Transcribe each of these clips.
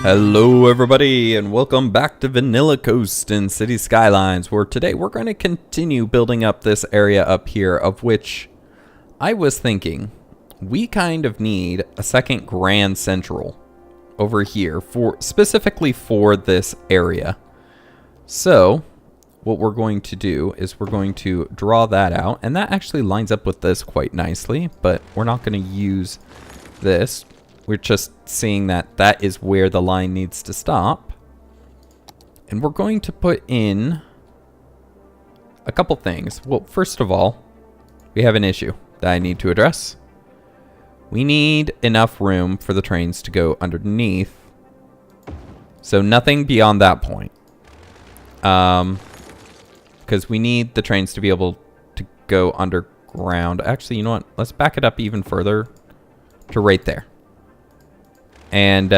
Hello everybody and welcome back to Vanilla Coast and City Skylines, where today we're going to continue building up this area up here, of which I was thinking we kind of need a second Grand Central over here specifically for this area. So what we're going to do is we're going to draw that out, and that actually lines up with this quite nicely, but we're not going to use this. We're just seeing that that is where the line needs to stop. And we're going to put in a couple things. Well, first of all, we have an issue that I need to address. We need enough room for the trains to go underneath. So nothing beyond that point. Because we need the trains to be able to go underground. Actually, you know what? Let's back it up even further to right there. And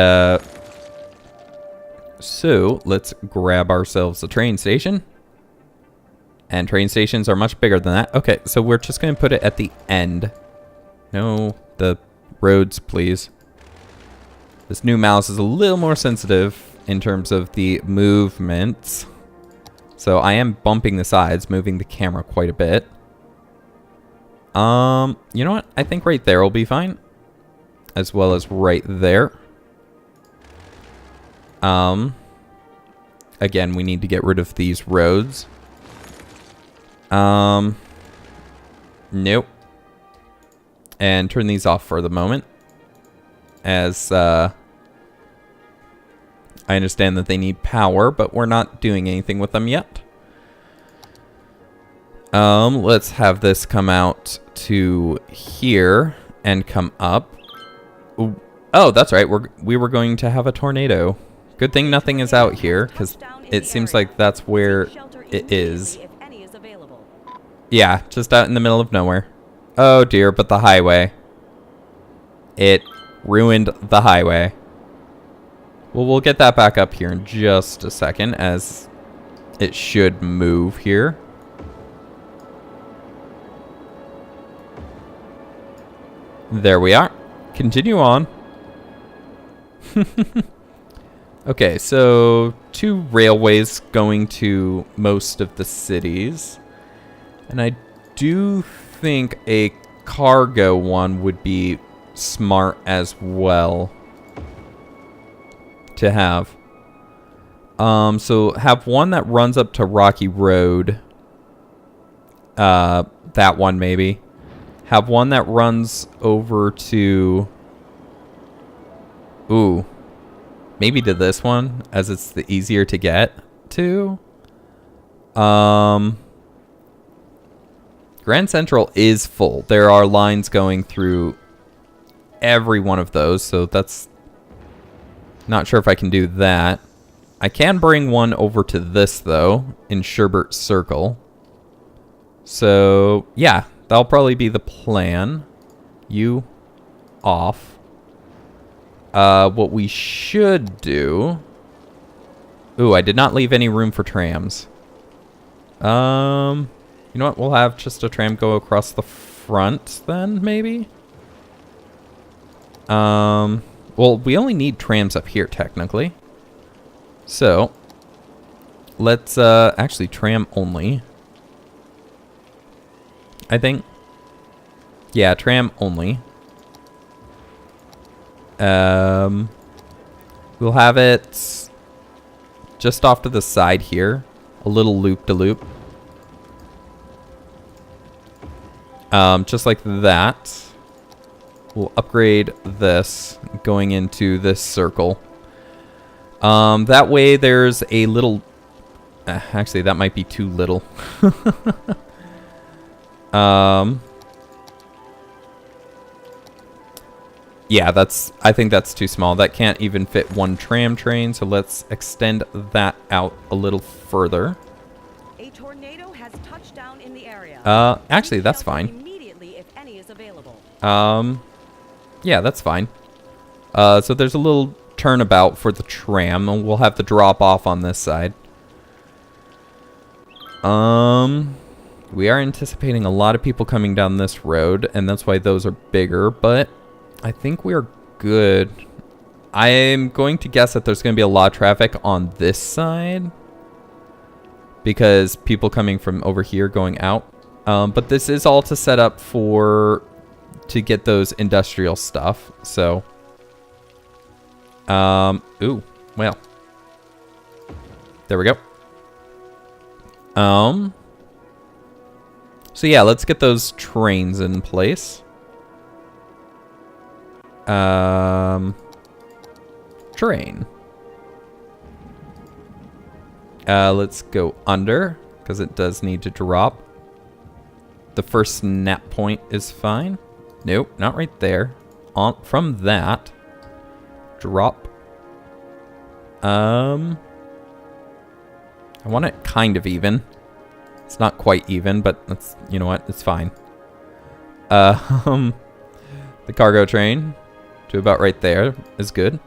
so let's grab ourselves a train station. And train stations are much bigger than that. Okay, so we're just going to put it at the end. No, the roads, please. This new mouse is a little more sensitive in terms of the movements. So I am bumping the sides, moving the camera quite a bit. You know what? I think right there will be fine. As well as right there. Again, we need to get rid of these roads. Nope. And turn these off for the moment. As, I understand that they need power, but we're not doing anything with them yet. Let's have this come out to here and come up. Oh, that's right. We were going to have a tornado. Good thing nothing is out here, because it seems like that's where it is. Yeah, just out in the middle of nowhere. Oh dear, but the highway. It ruined the highway. Well, we'll get that back up here in just a second, as it should move here. There we are. Continue on. Okay, so 2 railways going to most of the cities. And I do think a cargo one would be smart as well to have. So have one that runs up to Rocky Road. That one maybe. Have one that runs over to... Ooh. Maybe to this one, as it's the easier to get to. Grand Central is full. There are lines going through every one of those, so that's... Not sure if I can do that. I can bring one over to this, though, in Sherbert Circle. So, yeah, that'll probably be the plan. You off. What we should do... Ooh, I did not leave any room for trams. You know what? We'll have just a tram go across the front then, maybe? Well, we only need trams up here, technically. So, let's, actually tram only. I think. Yeah, tram only. We'll have it just off to the side here. A little loop-de-loop. Just like that. We'll upgrade this going into this circle. That way there's a little... actually, that might be too little. Yeah, I think that's too small. That can't even fit one tram train, so let's extend that out a little further. A tornado has touched down in the area. Actually, that's fine. Immediately if any is available. Yeah, that's fine. So there's a little turnabout for the tram, and we'll have the drop off on this side. We are anticipating a lot of people coming down this road, and that's why those are bigger, but I think we're good. I'm going to guess that there's going to be a lot of traffic on this side because people coming from over here going out. But this is all to set up to get those industrial stuff. So, ooh, well, there we go. So yeah, let's get those trains in place. Train. Let's go under, because it does need to drop. The first snap point is fine. Nope, not right there. From that, drop. I want it kind of even. It's not quite even, but that's, you know what, it's fine. The cargo train to about right there is good.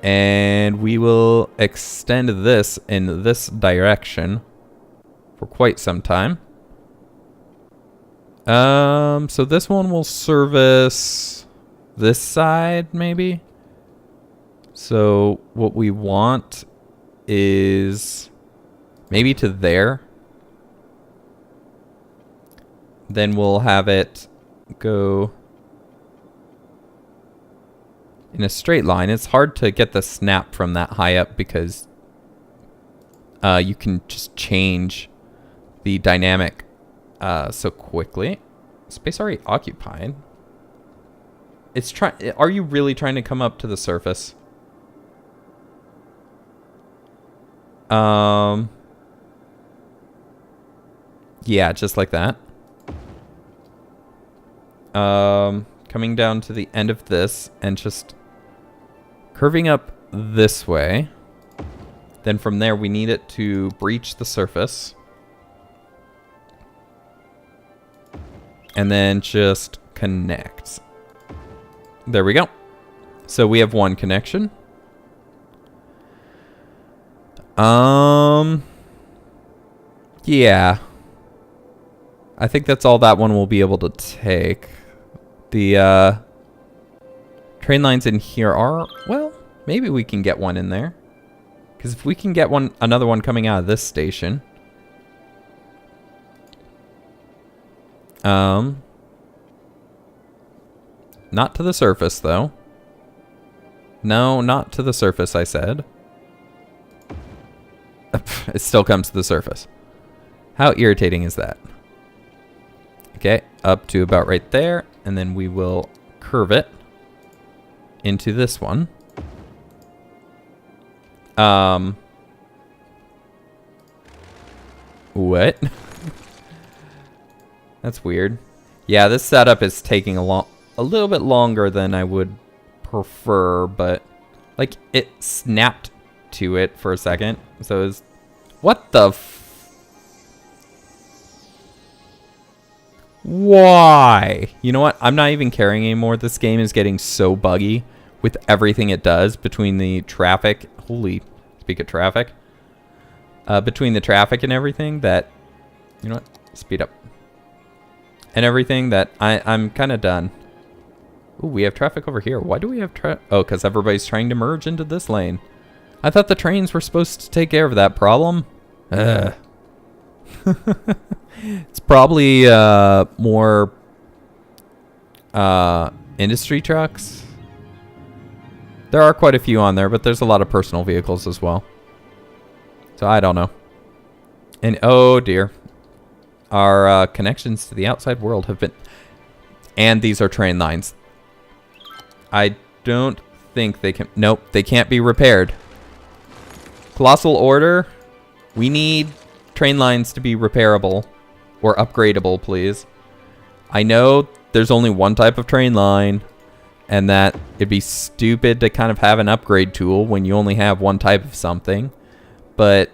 And we will extend this in this direction for quite some time. So this one will service this side, maybe. So what we want is maybe to there. Then we'll have it go in a straight line. It's hard to get the snap from that high up because you can just change the dynamic so quickly. Space already occupied. Are you really trying to come up to the surface? Yeah, just like that. Coming down to the end of this and just curving up this way. Then from there, we need it to breach the surface. And then just connect. There we go. So we have one connection. Yeah. I think that's all that one will be able to take. The train lines in here are, well, maybe we can get one in there. Because if we can get another one coming out of this station. Not to the surface, though. No, not to the surface, I said. It still comes to the surface. How irritating is that? Okay, up to about right there. And then we will curve it into this one. What? That's weird. Yeah, this setup is taking a little bit longer than I would prefer, but like it snapped to it for a second. So it's what the why? You know what? I'm not even caring anymore. This game is getting so buggy with everything it does between the traffic. Holy, speak of traffic. Between the traffic and everything that, you know what? Speed up. And everything that I'm kind of done. Ooh, we have traffic over here. Why do we have traffic? Oh, because everybody's trying to merge into this lane. I thought the trains were supposed to take care of that problem. Ugh. It's probably more industry trucks. There are quite a few on there, but there's a lot of personal vehicles as well. So I don't know. And oh dear. Our connections to the outside world have been... And these are train lines. I don't think they can... Nope, they can't be repaired. Colossal Order, we need train lines to be repairable. Or upgradable, please. I know there's only one type of train line. And that it'd be stupid to kind of have an upgrade tool when you only have one type of something. But...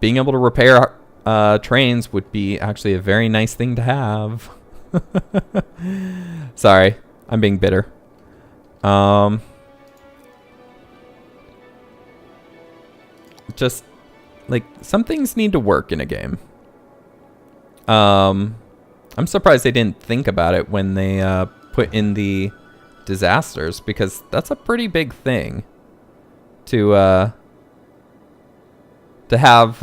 being able to repair trains would be actually a very nice thing to have. Sorry, I'm being bitter. Just like some things need to work in a game. I'm surprised they didn't think about it when they put in the disasters, because that's a pretty big thing to have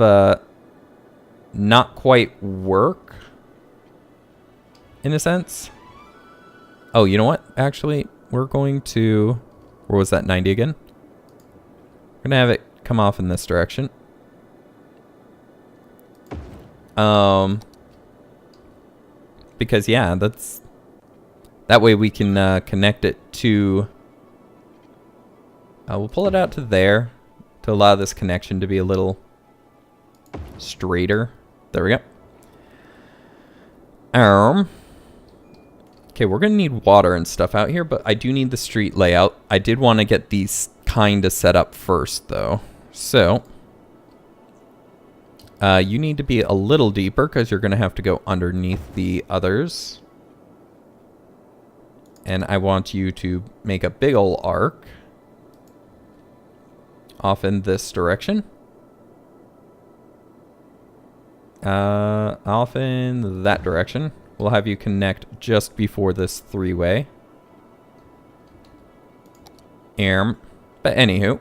not quite work in a sense. Oh, you know what? Actually, we're going to... Where was that, 90 again? We're going to have it come off in this direction. Because, yeah, that's... That way we can connect it to... we'll pull it out to there to allow this connection to be a little straighter. There we go. Okay, we're going to need water and stuff out here, but I do need the street layout. I did want to get these kind of set up first, though. So, you need to be a little deeper because you're going to have to go underneath the others. And I want you to make a big ol' arc off in this direction. Off in that direction. We'll have you connect just before this three-way. But anywho.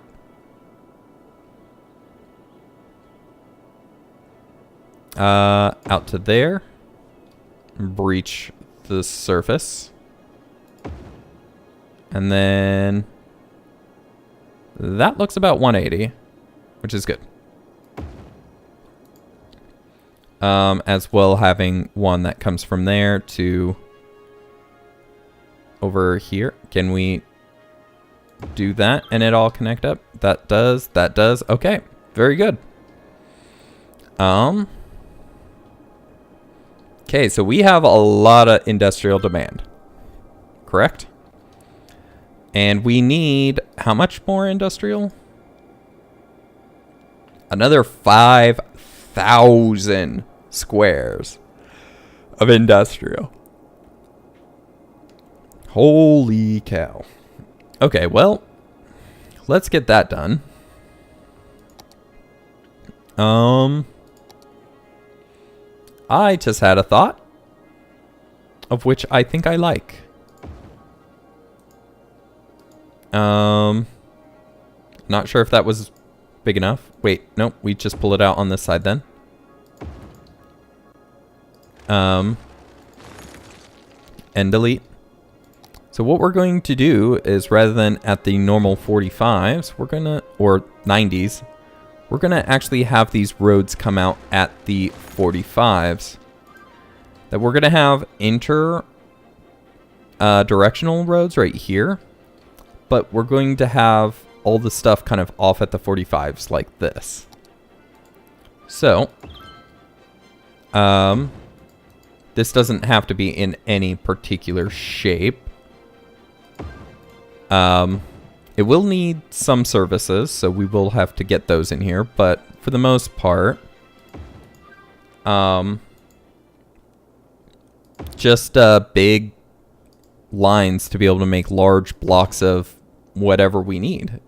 Out to there. Breach the surface. And then... That looks about 180. Which is good. As well having one that comes from there to over here. Can we do that and it all connect up? That does. Okay, very good. Okay, so we have a lot of industrial demand, correct? And we need how much more industrial? Another 5,000 squares of industrial. Holy cow. Okay, well, let's get that done. I just had a thought of which I think I like. Not sure if that was big enough. Wait, nope, we just pull it out on this side then. And delete. So what we're going to do is, rather than at the normal 45s, we're gonna, or 90s, we're gonna actually have these roads come out at the 45s. That we're gonna have directional roads right here, but we're going to have all the stuff kind of off at the 45s like this. So, this doesn't have to be in any particular shape. It will need some services, so we will have to get those in here, but for the most part, just big lines to be able to make large blocks of whatever we need.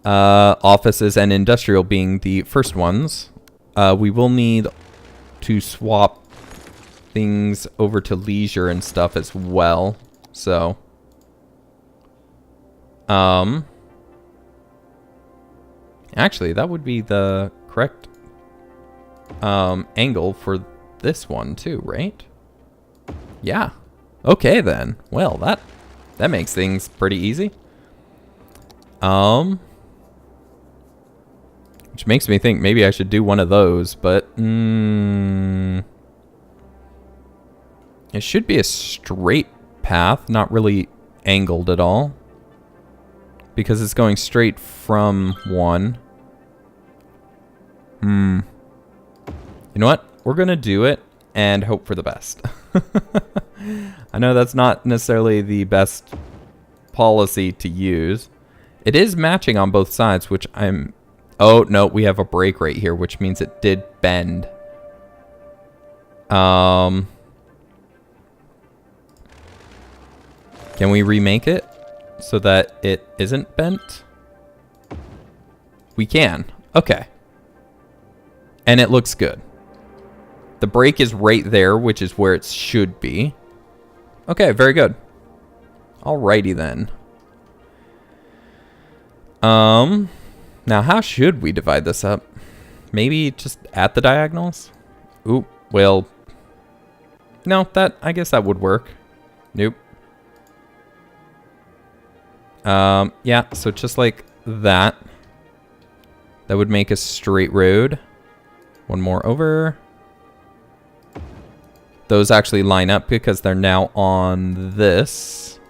Offices and industrial being the first ones. We will need to swap things over to leisure and stuff as well. So, actually, that would be the correct angle for this one too, right? Yeah. Okay then. Well, that makes things pretty easy. Which makes me think maybe I should do one of those, but it should be a straight path, not really angled at all, because it's going straight from one. You know what? We're gonna do it and hope for the best. I know that's not necessarily the best policy to use. It is matching on both sides, which I'm... Oh, no, we have a break right here, which means it did bend. Can we remake it so that it isn't bent? We can. Okay. And it looks good. The break is right there, which is where it should be. Okay, very good. Alrighty then. Now how should we divide this up? Maybe just at the diagonals? Ooh, well... No, I guess that would work. Nope. Yeah, so just like that. That would make a straight road. One more over. Those actually line up because they're now on this,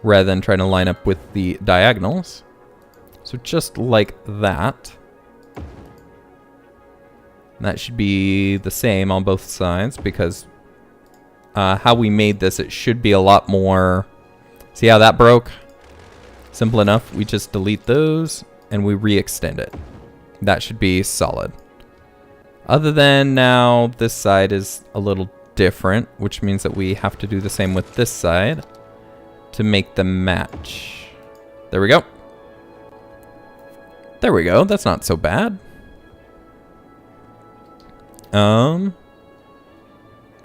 rather than trying to line up with the diagonals. So just like that. And that should be the same on both sides because how we made this, it should be a lot more... See how that broke? Simple enough. We just delete those and we re-extend it. That should be solid. Other than now, this side is a little different, which means that we have to do the same with this side to make them match. There we go. There we go. That's not so bad.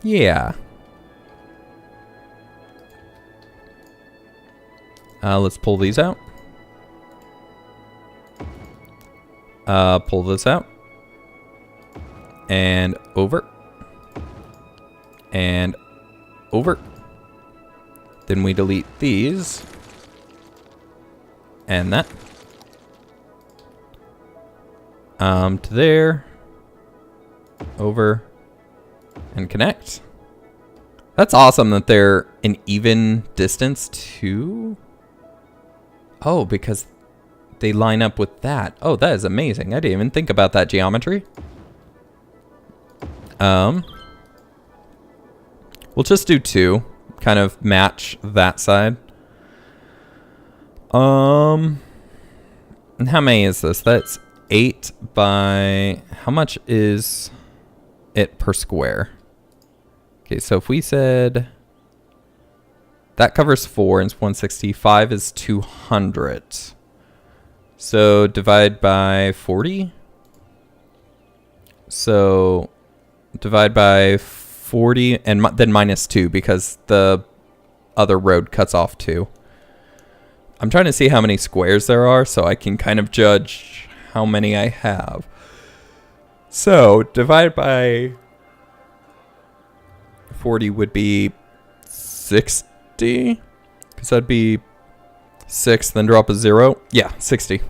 Yeah. Let's pull these out. Pull this out. And over. And over. Then we delete these. And that. To there. Over. And connect. That's awesome that they're an even distance too. Oh, because they line up with that. Oh, that is amazing. I didn't even think about that geometry. We'll just do 2. Kind of match that side. And how many is this? That's 8 by... How much is it per square? Okay, so if we said... That covers 4 and it's 160. 5 is 200. So divide by 40. So divide by 40 and then minus 2 because the other road cuts off 2. I'm trying to see how many squares there are so I can kind of judge how many I have. So divide by 40 would be 60. Because that'd be 6, then drop a 0. Yeah, 60.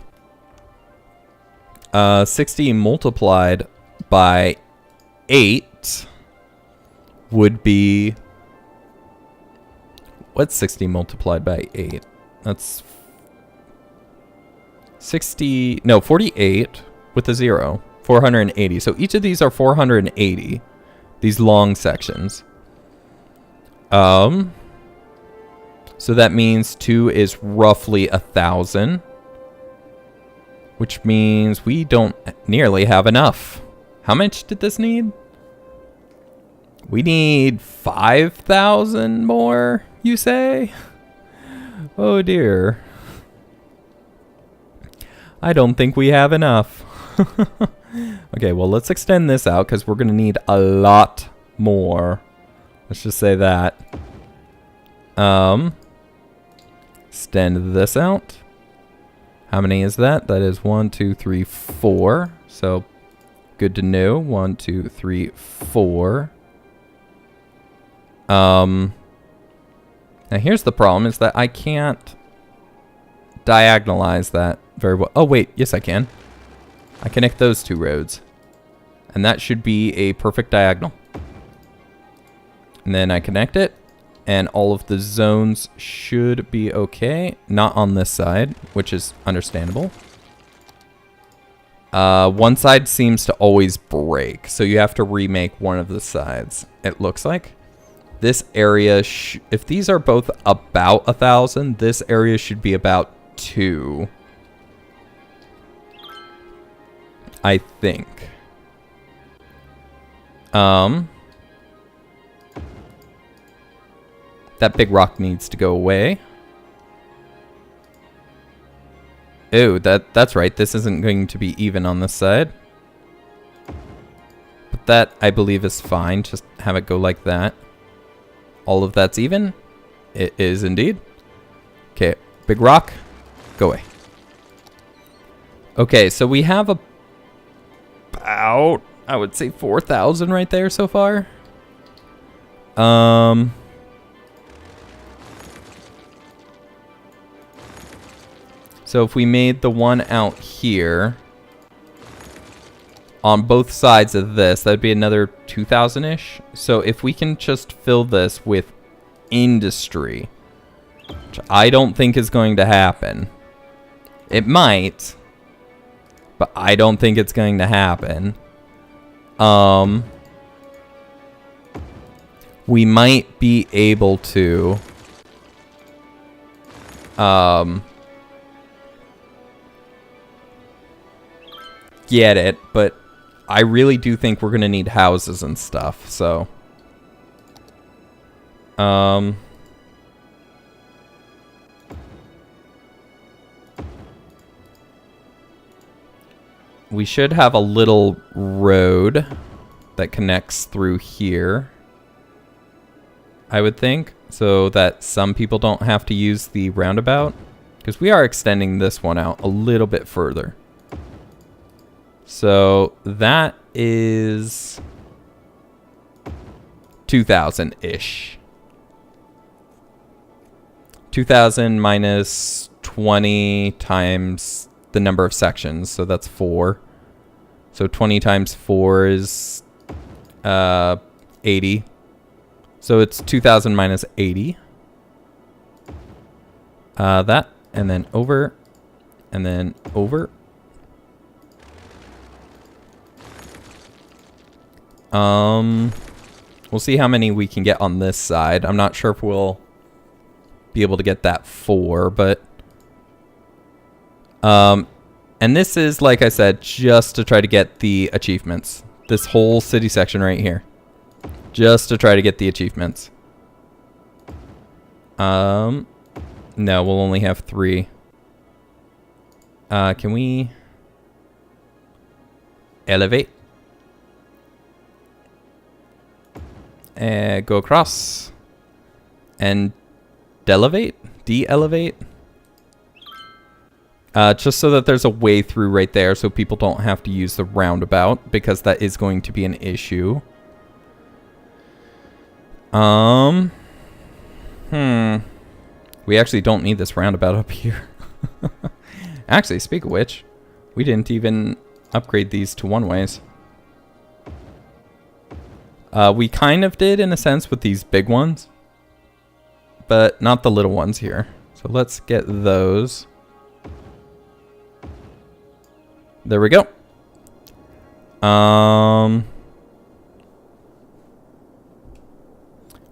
60 multiplied by 8 would be... What's 60 multiplied by 8? That's 60... No, 48 with a 0. 480. So each of these are 480. These long sections. So that means 2 is roughly 1,000. Which means we don't nearly have enough. How much did this need? We need 5,000 more, you say? Oh dear. I don't think we have enough. Okay, well, let's extend this out because we're going to need a lot more. Let's just say that. Extend this out. How many is that? That is 1, 2, 3, 4. So, good to know. 1, 2, 3, 4. Now here's the problem, is that I can't diagonalize that very well. Oh, wait. Yes, I can. I connect those 2 roads. And that should be a perfect diagonal. And then I connect it. And all of the zones should be okay. Not on this side, which is understandable. One side seems to always break. So you have to remake one of the sides, it looks like. This area, if these are both about 1,000, this area should be about 2. I think. That big rock needs to go away. Ew, that's right. This isn't going to be even on this side. But that, I believe, is fine. Just have it go like that. All of that's even. It is indeed. Okay, big rock, go away. Okay, so we have about, I would say 4,000 right there so far. So if we made the one out here on both sides of this, that'd be another 2,000-ish. So if we can just fill this with industry, which I don't think is going to happen. It might, but I don't think it's going to happen. We might be able to get it, but I really do think we're gonna need houses and stuff, so we should have a little road that connects through here, I would think, so that some people don't have to use the roundabout, because we are extending this one out a little bit further. So that is 2,000-ish. 2,000 minus 20 times the number of sections, so that's 4. So 20 times 4 is 80. So it's 2,000 minus 80. That, and then over, and then over. We'll see how many we can get on this side. I'm not sure if we'll be able to get that 4, but and this is, like I said, just to try to get the achievements. This whole city section right here, just to try to get the achievements. No, we'll only have 3. Can we elevate? Go across and de-elevate, just so that there's a way through right there, so people don't have to use the roundabout, because that is going to be an issue. We actually don't need this roundabout up here. Actually, speak of which, we didn't even upgrade these to one-ways. We kind of did, in a sense, with these big ones, but not the little ones here. So let's get those. There we go.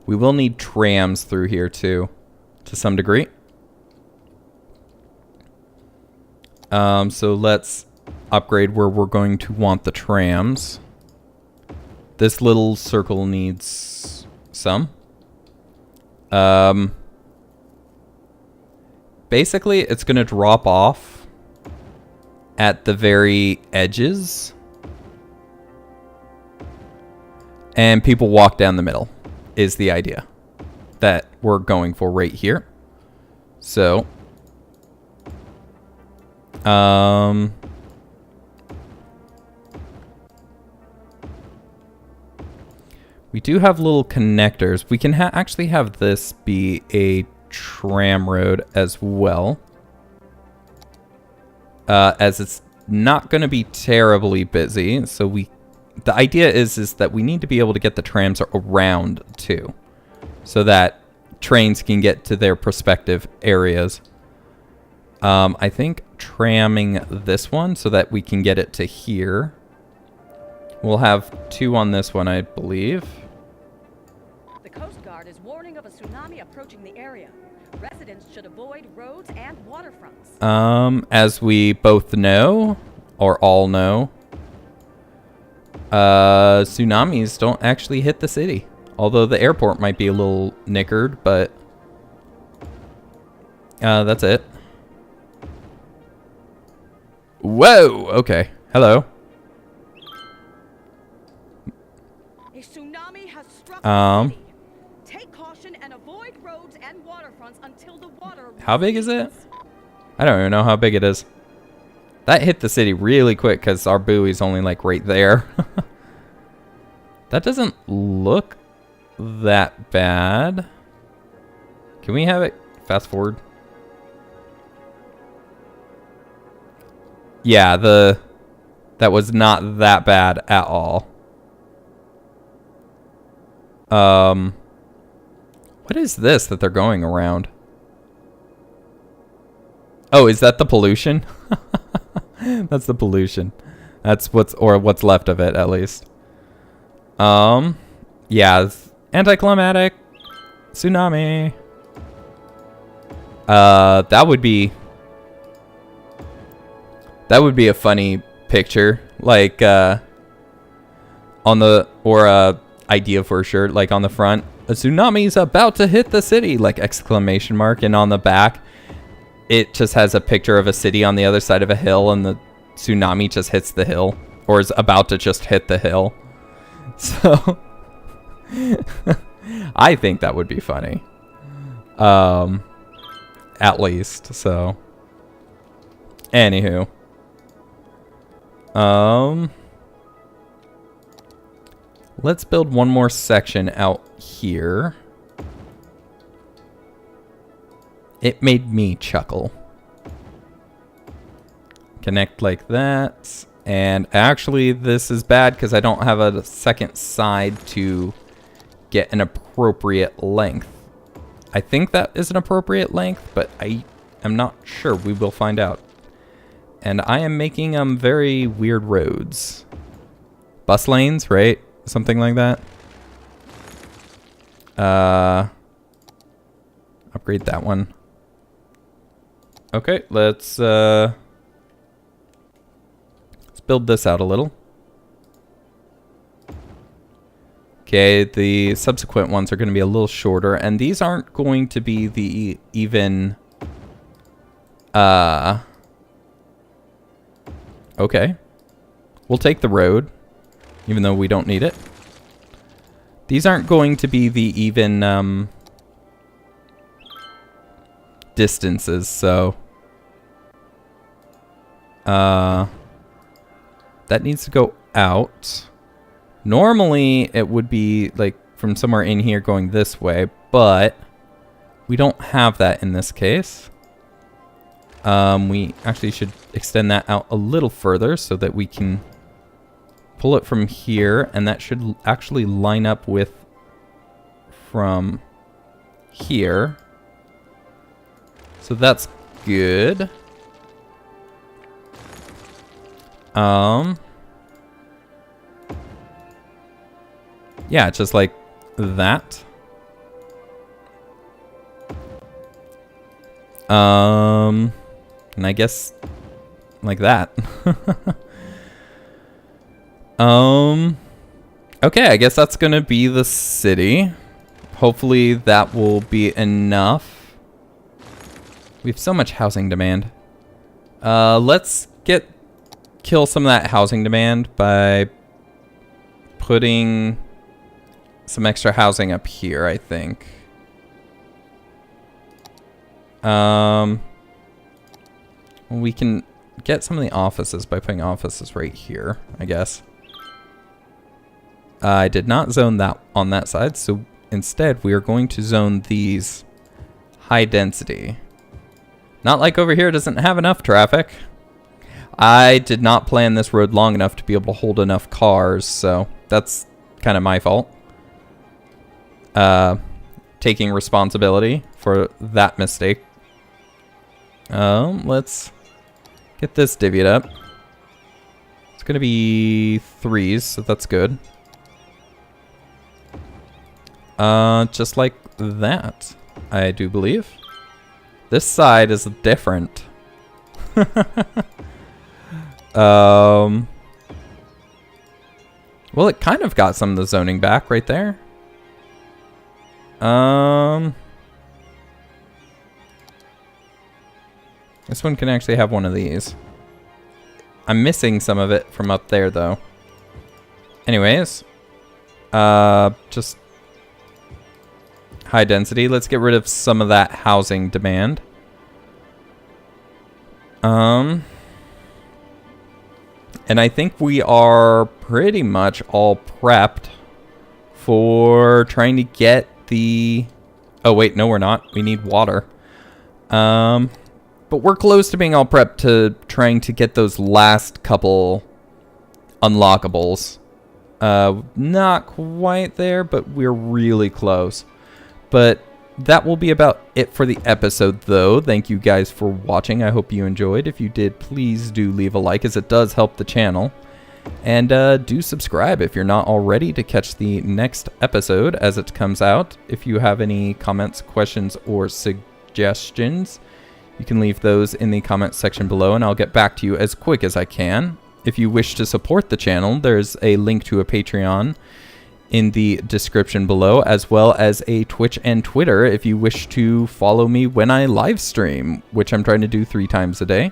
We will need trams through here too, to some degree. So let's upgrade where we're going to want the trams. This little circle needs some. Basically, it's going to drop off at the very edges, and people walk down the middle is the idea that we're going for right here. So, we do have little connectors. We can actually have this be a tram road as well, as it's not going to be terribly busy. So the idea is that we need to be able to get the trams around too, so that trains can get to their prospective areas. I think tramming this one so that we can get it to here. We'll have 2 on this one, I believe. The Coast Guard is warning of a tsunami approaching the area. Residents should avoid roads and waterfronts. As we both know, or all know, tsunamis don't actually hit the city. Although the airport might be a little knickered, but that's it. Whoa, okay. Hello. Take caution and avoid roads and waterfronts until the water. How big is it? I don't even know how big it is. That hit the city really quick because our buoy's only like right there. That doesn't look that bad. Can we have it fast forward? Yeah, that was not that bad at all. What is this that they're going around? Oh, is that the pollution? That's the pollution. That's what's left of it, at least. Yeah, anticlimactic tsunami. That would be a funny picture, like idea for a shirt, like on the front, a tsunami's about to hit the city, like exclamation mark, and on the back it just has a picture of a city on the other side of a hill, and the tsunami just hits the hill, or is about to just hit the hill. So I think that would be funny, at least. So anywho, let's build one more section out here. It made me chuckle. Connect like that. And actually, this is bad because I don't have a second side to get an appropriate length. I think that is an appropriate length, but I am not sure. We will find out. And I am making very weird roads. Bus lanes, right? Something like that. Upgrade that one. Okay, let's build this out a little. Okay, the subsequent ones are going to be a little shorter, and these aren't going to be the even... Okay. We'll take the road, even though we don't need it. These aren't going to be the even distances, so... that needs to go out. Normally, it would be like from somewhere in here going this way, but we don't have that in this case. We actually should extend that out a little further so that we can pull it from here, and that should actually line up with from here. So that's good. Yeah, just like that. And I guess like that. Okay, I guess that's gonna be the city. Hopefully that will be enough. We have so much housing demand. Let's kill some of that housing demand by putting some extra housing up here, I think. We can get some of the offices by putting offices right here, I guess. I did not zone that on that side, so instead we are going to zone these high density. Not like over here doesn't have enough traffic. I did not plan this road long enough to be able to hold enough cars, so that's kind of my fault. Taking responsibility for that mistake. Let's get this divvied up. It's gonna be 3s, so that's good. Just like that, I do believe. This side is different. Well, it kind of got some of the zoning back right there. This one can actually have one of these. I'm missing some of it from up there, though. Anyways, just high density. Let's get rid of some of that housing demand. And I think we are pretty much all prepped for trying to get the... Oh, wait, no, we're not. We need water. But we're close to being all prepped to trying to get those last couple unlockables. Not quite there, but we're really close. But that will be about it for the episode, though. Thank you guys for watching. I hope you enjoyed. If you did, please do leave a like, as it does help the channel. And do subscribe if you're not already to catch the next episode as it comes out. If you have any comments, questions, or suggestions, you can leave those in the comments section below, and I'll get back to you as quick as I can. If you wish to support the channel, there's a link to a Patreon in the description below, as well as a Twitch and Twitter if you wish to follow me when I live stream, which I'm trying to do 3 times a day.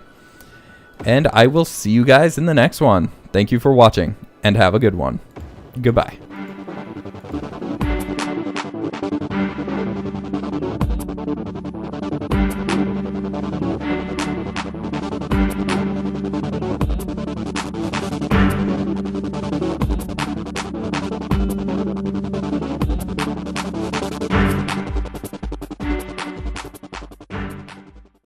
And I will see you guys in the next one. Thank you for watching, and have a good one. Goodbye.